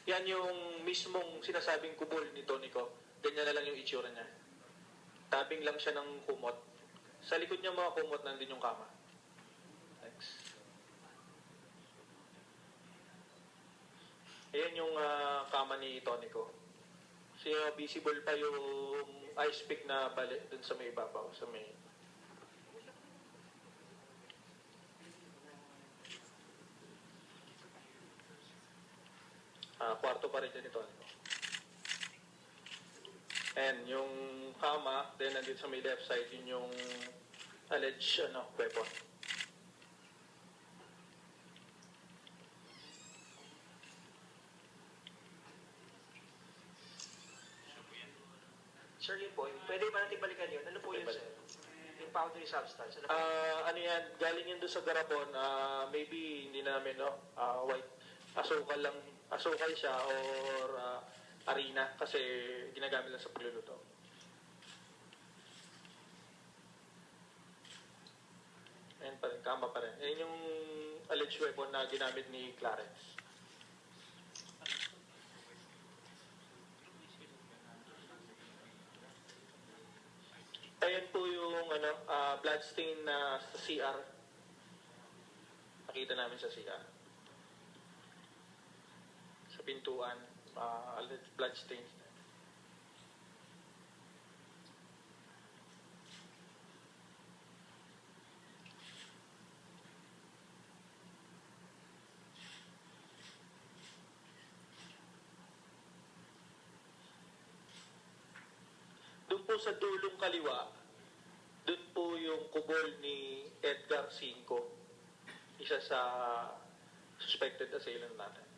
Yan yung mismong sinasabing kubol ni Tonico. Ganyan na lang yung itsura niya. Tabing lang siya ng kumot. Sa likod niya mga kumot, nandun yung kama. Next. Ayan yung kama ni Tonico. So, visible pa yung ice pick na bali dun sa may ibabaw, sa may... kwarto pa rin dyan ni Tonico. And yung kama, then nandito sa may left side, yun yung alleged weapon. Sir, yun po, pwede ba natin balikan yun? Ano po yun, sir? Yung powdery substance? Ano yan, galing yun doon sa garapon, maybe hindi namin, white, asukal siya or harina kasi ginagamit lang sa pagluluto. Ayan pa rin, kama pa rin. Ayan yung alleged weapon na ginamit ni Clarence. Ayan po yung bloodstain na sa CR. Nakita namin sa CR. Sa pintuan, bloodstains. Doon po sa dulong kaliwa, doon po yung kubol ni Edgar Cinco, isa sa suspected assailant natin.